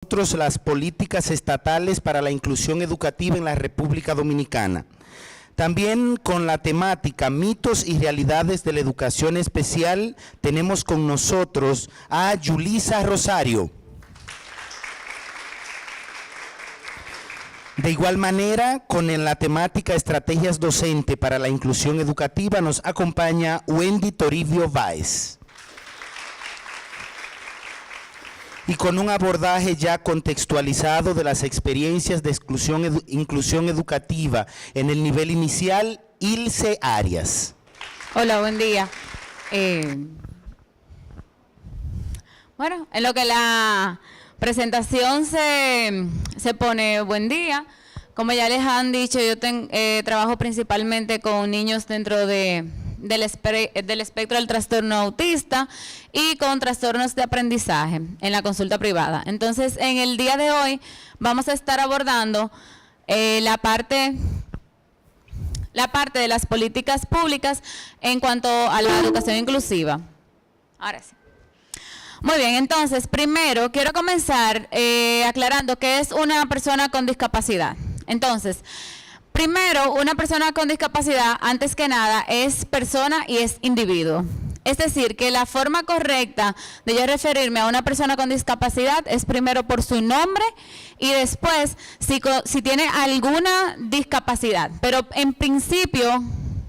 Las políticas estatales para la inclusión educativa en la República Dominicana. También con la temática mitos y realidades de la educación especial tenemos con nosotros a Yulisa Rosario. De igual manera, con la temática estrategias docente para la inclusión educativa nos acompaña Wendy Toribio Báez. Y con un abordaje ya contextualizado de las experiencias de inclusión educativa en el nivel inicial, Ilse Arias. Hola, buen día. Bueno, en lo que la presentación se pone buen día, como ya les han dicho, yo trabajo principalmente con niños dentro del espectro del trastorno autista y con trastornos de aprendizaje en la consulta privada. Entonces, en el día de hoy vamos a estar abordando la parte de las políticas públicas en cuanto a la educación inclusiva. Ahora sí. Muy bien, entonces, primero quiero comenzar aclarando qué es una persona con discapacidad. Entonces, primero, una persona con discapacidad, antes que nada, es persona y es individuo. Es decir, que la forma correcta de yo referirme a una persona con discapacidad es primero por su nombre y después si tiene alguna discapacidad. Pero en principio,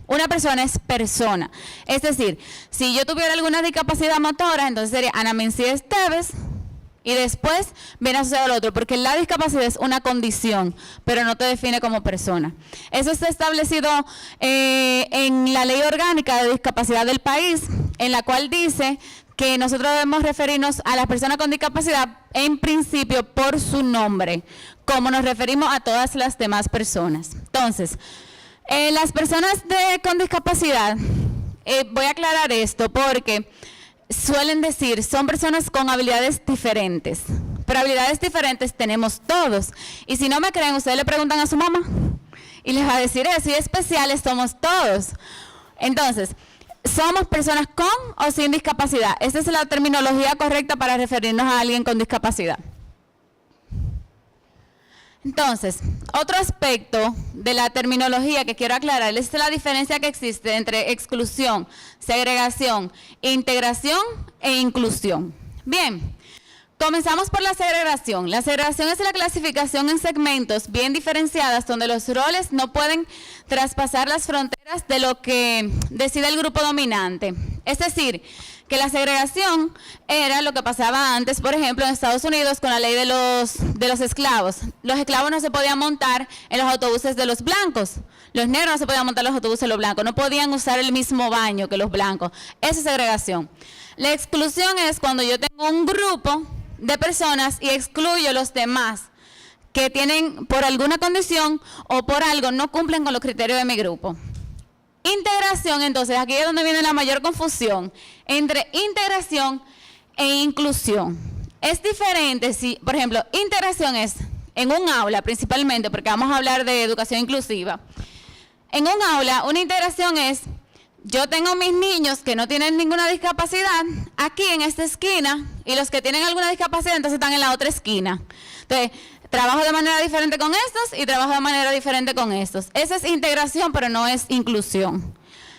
una persona es persona. Es decir, si yo tuviera alguna discapacidad motora, entonces sería Ana Mencía Esteves. Y después viene asociado al otro, porque la discapacidad es una condición, pero no te define como persona. Eso está establecido en la Ley Orgánica de Discapacidad del país, en la cual dice que nosotros debemos referirnos a las personas con discapacidad en principio por su nombre, como nos referimos a todas las demás personas. Entonces, las personas con discapacidad, voy a aclarar esto porque suelen decir, son personas con habilidades diferentes, pero habilidades diferentes tenemos todos. Y si no me creen, ustedes le preguntan a su mamá y les va a decir eso, y especiales somos todos. Entonces, ¿somos personas con o sin discapacidad? Esa es la terminología correcta para referirnos a alguien con discapacidad. Entonces, otro aspecto de la terminología que quiero aclarar es la diferencia que existe entre exclusión, segregación, integración e inclusión. Bien, comenzamos por la segregación. La segregación es la clasificación en segmentos bien diferenciadas donde los roles no pueden traspasar las fronteras de lo que decide el grupo dominante. Es decir, que la segregación era lo que pasaba antes, por ejemplo, en Estados Unidos con la ley de los esclavos. Los esclavos no se podían montar en los autobuses de los blancos. Los negros no se podían montar en los autobuses de los blancos. No podían usar el mismo baño que los blancos. Esa es segregación. La exclusión es cuando yo tengo un grupo de personas y excluyo a los demás que tienen por alguna condición o por algo no cumplen con los criterios de mi grupo. Integración, entonces, aquí es donde viene la mayor confusión entre integración e inclusión. Es diferente si, por ejemplo, integración es en un aula principalmente, porque vamos a hablar de educación inclusiva. En un aula, una integración es, yo tengo mis niños que no tienen ninguna discapacidad aquí en esta esquina y los que tienen alguna discapacidad entonces están en la otra esquina. Entonces, trabajo de manera diferente con estos y trabajo de manera diferente con estos. Esa es integración, pero no es inclusión.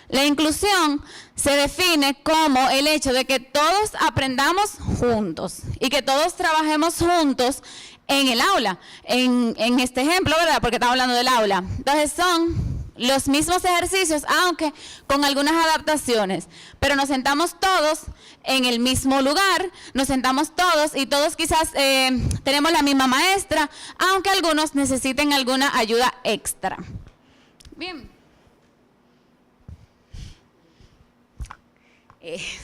La inclusión se define como el hecho de que todos aprendamos juntos y que todos trabajemos juntos en el aula. En este ejemplo, ¿verdad? Porque estamos hablando del aula. Entonces son los mismos ejercicios, aunque con algunas adaptaciones, pero nos sentamos todos en el mismo lugar, nos sentamos todos y todos quizás tenemos la misma maestra, aunque algunos necesiten alguna ayuda extra. Bien.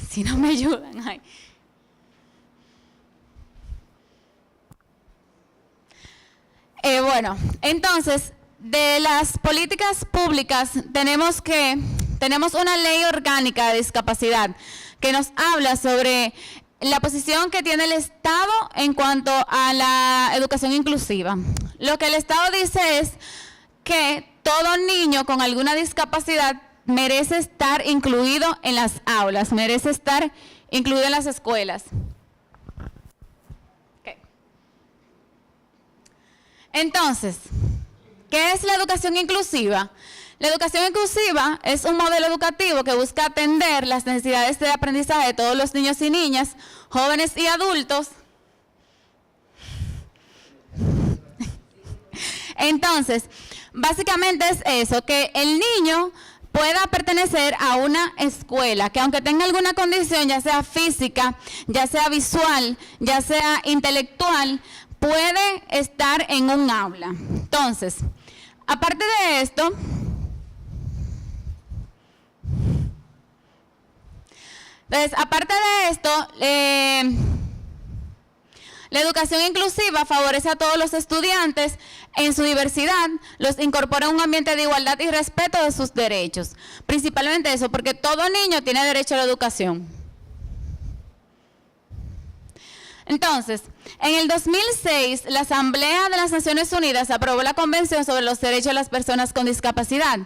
Si no me ayudan, ay. Bueno, entonces, de las políticas públicas tenemos una ley orgánica de discapacidad que nos habla sobre la posición que tiene el Estado en cuanto a la educación inclusiva. Lo que el Estado dice es que todo niño con alguna discapacidad merece estar incluido en las aulas, merece estar incluido en las escuelas. Okay. Entonces, ¿qué es la educación inclusiva? La educación inclusiva es un modelo educativo que busca atender las necesidades de aprendizaje de todos los niños y niñas, jóvenes y adultos. Entonces, básicamente es eso, que el niño pueda pertenecer a una escuela que aunque tenga alguna condición, ya sea física, ya sea visual, ya sea intelectual, puede estar en un aula. Entonces, aparte de esto, la educación inclusiva favorece a todos los estudiantes en su diversidad, los incorpora en un ambiente de igualdad y respeto de sus derechos. Principalmente eso, porque todo niño tiene derecho a la educación. Entonces, en el 2006, la Asamblea de las Naciones Unidas aprobó la Convención sobre los Derechos de las Personas con Discapacidad.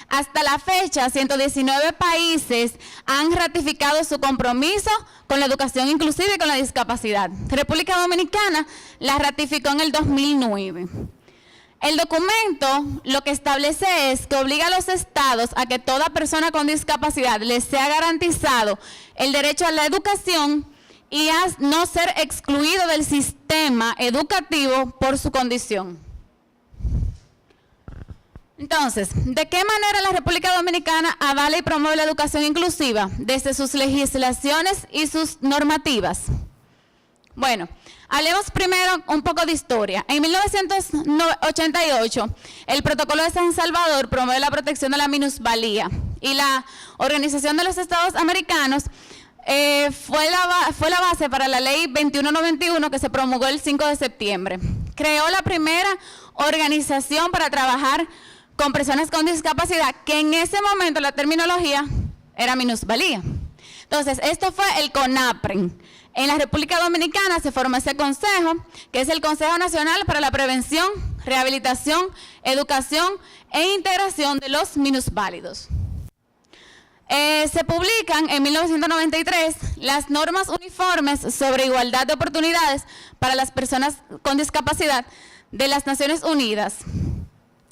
Hasta la fecha, 119 países han ratificado su compromiso con la educación inclusiva y con la discapacidad. República Dominicana la ratificó en el 2009. El documento lo que establece es que obliga a los estados a que toda persona con discapacidad les sea garantizado el derecho a la educación y a no ser excluido del sistema educativo por su condición. Entonces, ¿de qué manera la República Dominicana avala y promueve la educación inclusiva? Desde sus legislaciones y sus normativas. Bueno, hablemos primero un poco de historia. En 1988, el Protocolo de San Salvador promueve la protección de la minusvalía y la Organización de los Estados Americanos fue la base para la Ley 2191 que se promulgó el 5 de septiembre. Creó la primera organización para trabajar con personas con discapacidad, que en ese momento la terminología era minusvalía. Entonces, esto fue el CONAPREN. En la República Dominicana se formó ese consejo, que es el Consejo Nacional para la Prevención, Rehabilitación, Educación e Integración de los Minusválidos. Se publican en 1993 las normas uniformes sobre igualdad de oportunidades para las personas con discapacidad de las Naciones Unidas.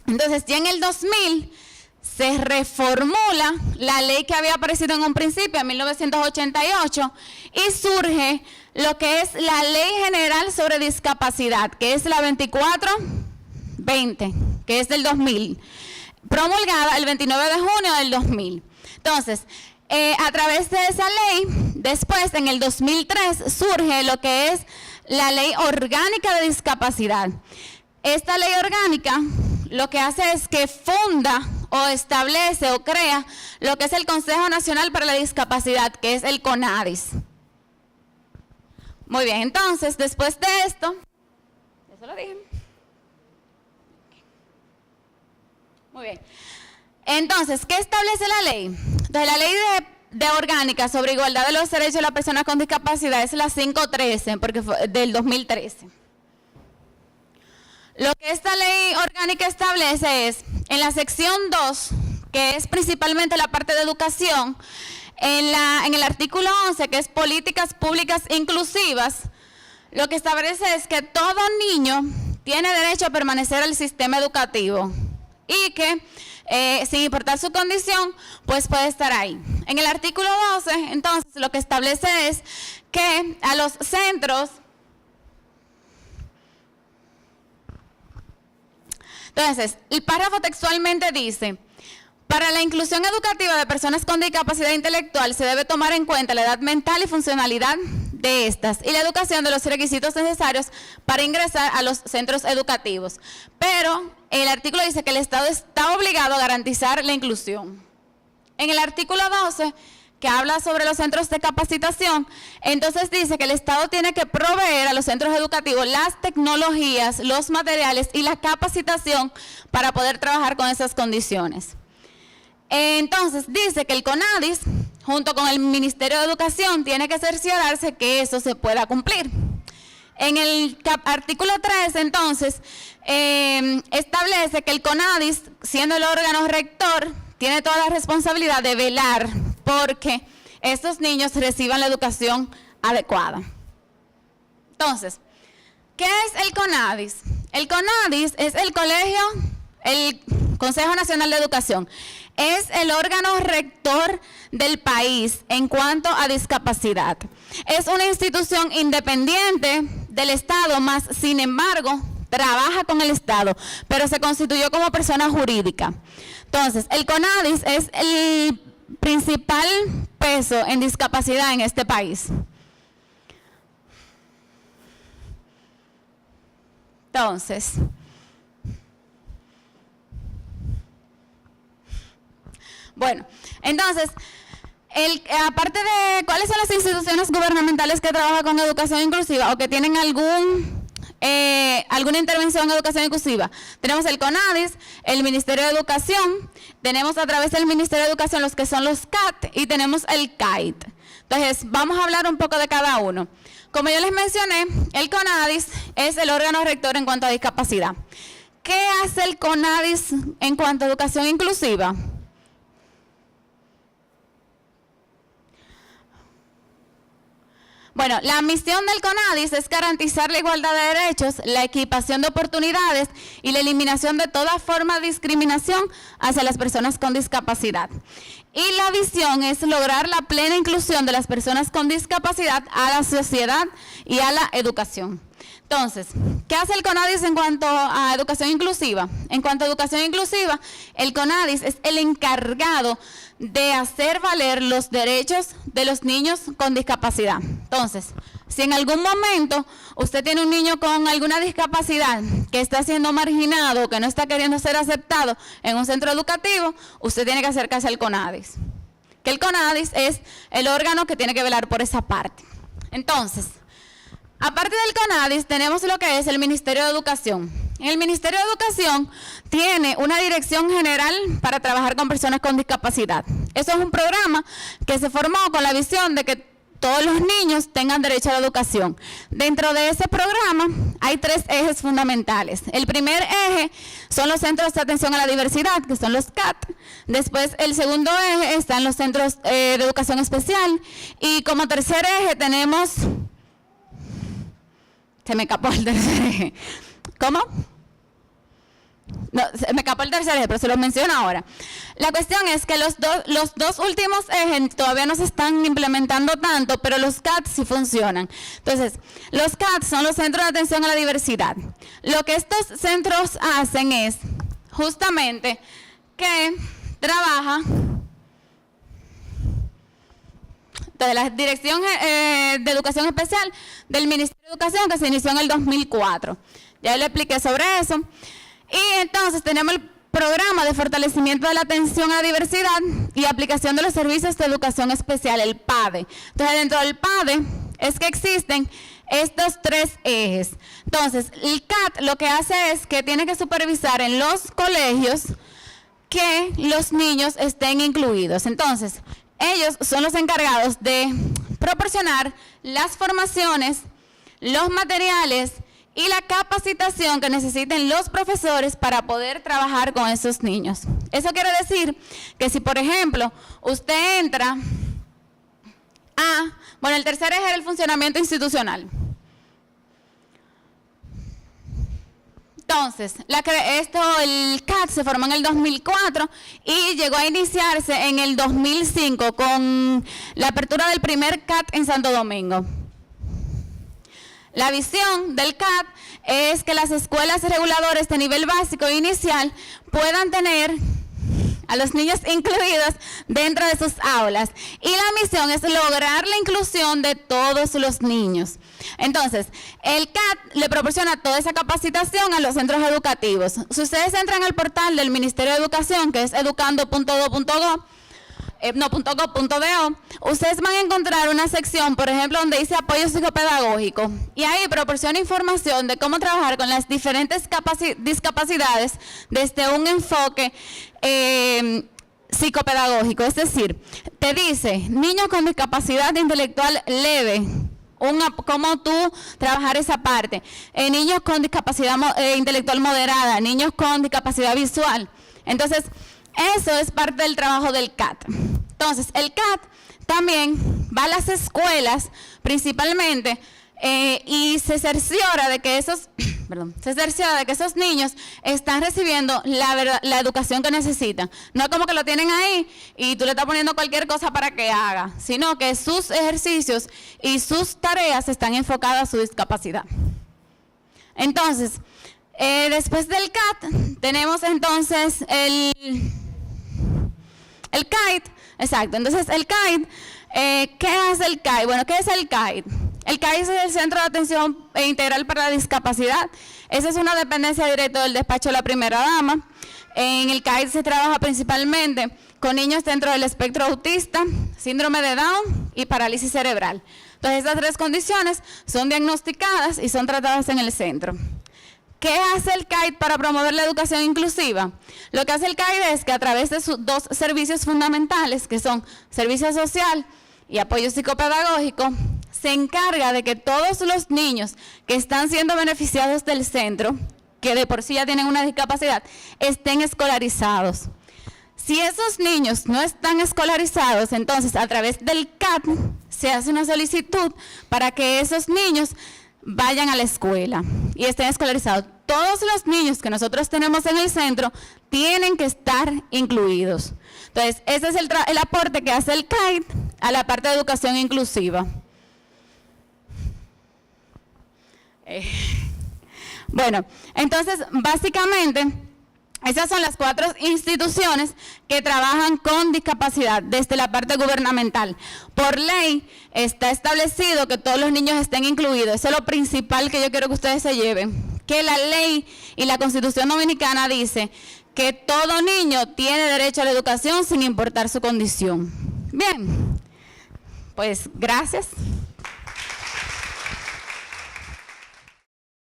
Entonces, ya en el 2000 se reformula la ley que había aparecido en un principio, en 1988, y surge lo que es la Ley General sobre Discapacidad, que es la 2420, que es del 2000, promulgada el 29 de junio del 2000. Entonces, a través de esa ley, después en el 2003 surge lo que es la Ley Orgánica de Discapacidad. Esta ley orgánica lo que hace es que funda o establece o crea lo que es el Consejo Nacional para la Discapacidad, que es el CONADIS. Muy bien, entonces, después de esto, eso lo dije. Muy bien. Entonces, ¿qué establece la ley? Entonces, la ley de orgánica sobre igualdad de los derechos de las personas con discapacidad es la 513, porque fue del 2013. Lo que esta ley orgánica establece es, en la sección 2, que es principalmente la parte de educación, en el artículo 11, que es políticas públicas inclusivas, lo que establece es que todo niño tiene derecho a permanecer en el sistema educativo y que, sin importar su condición, pues puede estar ahí. En el artículo 12, entonces, lo que establece es que a los centros... Entonces, el párrafo textualmente dice, para la inclusión educativa de personas con discapacidad intelectual se debe tomar en cuenta la edad mental y funcionalidad de estas y la educación de los requisitos necesarios para ingresar a los centros educativos. Pero el artículo dice que el Estado está obligado a garantizar la inclusión. En el artículo 12, que habla sobre los centros de capacitación, entonces dice que el Estado tiene que proveer a los centros educativos las tecnologías, los materiales y la capacitación para poder trabajar con esas condiciones. Entonces dice que el CONADIS, junto con el Ministerio de Educación, tiene que cerciorarse que eso se pueda cumplir. En el artículo 3, entonces, establece que el CONADIS, siendo el órgano rector, tiene toda la responsabilidad de velar porque estos niños reciban la educación adecuada. Entonces, ¿qué es el CONADIS? El CONADIS es el Consejo Nacional de Educación. Es el órgano rector del país en cuanto a discapacidad. Es una institución independiente del Estado, más sin embargo, trabaja con el Estado, pero se constituyó como persona jurídica. Entonces, el CONADIS es el principal peso en discapacidad en este país. Entonces, aparte de cuáles son las instituciones gubernamentales que trabajan con educación inclusiva o que tienen alguna intervención en educación inclusiva, tenemos el CONADIS, el Ministerio de Educación, tenemos a través del Ministerio de Educación los que son los CAT y tenemos el CAIT. Entonces, vamos a hablar un poco de cada uno. Como yo les mencioné, el CONADIS es el órgano rector en cuanto a discapacidad. ¿Qué hace el CONADIS en cuanto a educación inclusiva? Bueno, la misión del CONADIS es garantizar la igualdad de derechos, la equiparación de oportunidades y la eliminación de toda forma de discriminación hacia las personas con discapacidad. Y la visión es lograr la plena inclusión de las personas con discapacidad a la sociedad y a la educación. Entonces, ¿qué hace el CONADIS en cuanto a educación inclusiva? En cuanto a educación inclusiva, el CONADIS es el encargado de hacer valer los derechos de los niños con discapacidad. Entonces, si en algún momento usted tiene un niño con alguna discapacidad que está siendo marginado, que no está queriendo ser aceptado en un centro educativo, usted tiene que acercarse al CONADIS. Que el CONADIS es el órgano que tiene que velar por esa parte. Entonces, aparte del CONADIS, tenemos lo que es el Ministerio de Educación. El Ministerio de Educación tiene una dirección general para trabajar con personas con discapacidad. Eso es un programa que se formó con la visión de que todos los niños tengan derecho a la educación. Dentro de ese programa hay 3 ejes fundamentales. El primer eje son los centros de atención a la diversidad, que son los CAT. Después, el segundo eje están los centros de educación especial. Y como tercer eje tenemos... Se me escapó el tercer eje. ¿Cómo? No, se me escapó el tercer eje, pero se lo menciono ahora. La cuestión es que los dos últimos ejes todavía no se están implementando tanto, pero los CAT sí funcionan. Entonces, los CAT son los centros de atención a la diversidad. Lo que estos centros hacen es justamente que trabaja... de la Dirección de Educación Especial del Ministerio de Educación, que se inició en el 2004. Ya le expliqué sobre eso. Y entonces tenemos el programa de fortalecimiento de la atención a la diversidad y aplicación de los servicios de educación especial, el PADE. Entonces, dentro del PADE es que existen estos 3 ejes. Entonces, el CAT lo que hace es que tiene que supervisar en los colegios que los niños estén incluidos. Entonces, ellos son los encargados de proporcionar las formaciones, los materiales y la capacitación que necesiten los profesores para poder trabajar con esos niños. Eso quiere decir que si, por ejemplo, usted entra el tercer eje es el funcionamiento institucional. Entonces, el CAT se formó en el 2004 y llegó a iniciarse en el 2005 con la apertura del primer CAT en Santo Domingo. La visión del CAT es que las escuelas reguladoras de nivel básico e inicial puedan tener a los niños incluidos dentro de sus aulas. Y la misión es lograr la inclusión de todos los niños. Entonces, el CAT le proporciona toda esa capacitación a los centros educativos. Si ustedes entran al portal del Ministerio de Educación, que es educando.do.do, ustedes van a encontrar una sección, por ejemplo, donde dice apoyo psicopedagógico, y ahí proporciona información de cómo trabajar con las diferentes discapacidades desde un enfoque psicopedagógico. Es decir, te dice niños con discapacidad intelectual leve, cómo tú trabajar esa parte, niños con discapacidad intelectual moderada, niños con discapacidad visual. Entonces, eso es parte del trabajo del CAT. Entonces, el CAT también va a las escuelas principalmente y se cerciora de que esos se cerciora de que esos niños están recibiendo la educación que necesitan. No es como que lo tienen ahí y tú le estás poniendo cualquier cosa para que haga, sino que sus ejercicios y sus tareas están enfocadas a su discapacidad. Entonces, después del CAT, tenemos entonces el CAID. Exacto, entonces el CAID, ¿qué hace el CAID? Bueno, ¿qué es el CAID? El CAID es el Centro de Atención Integral para la Discapacidad. Esa es una dependencia directa del despacho de la primera dama. En el CAID se trabaja principalmente con niños dentro del espectro autista, síndrome de Down y parálisis cerebral. Entonces, estas 3 condiciones son diagnosticadas y son tratadas en el centro. ¿Qué hace el CAID para promover la educación inclusiva? Lo que hace el CAID es que a través de sus 2 servicios fundamentales, que son servicio social y apoyo psicopedagógico, se encarga de que todos los niños que están siendo beneficiados del centro, que de por sí ya tienen una discapacidad, estén escolarizados. Si esos niños no están escolarizados, entonces a través del CAT se hace una solicitud para que esos niños vayan a la escuela y estén escolarizados. Todos los niños que nosotros tenemos en el centro tienen que estar incluidos. Entonces, ese es el aporte que hace el CAID a la parte de educación inclusiva. Bueno, entonces, básicamente, esas son las 4 instituciones que trabajan con discapacidad desde la parte gubernamental. Por ley está establecido que todos los niños estén incluidos. Eso es lo principal que yo quiero que ustedes se lleven. Que la ley y la Constitución Dominicana dice que todo niño tiene derecho a la educación sin importar su condición. Bien, pues gracias.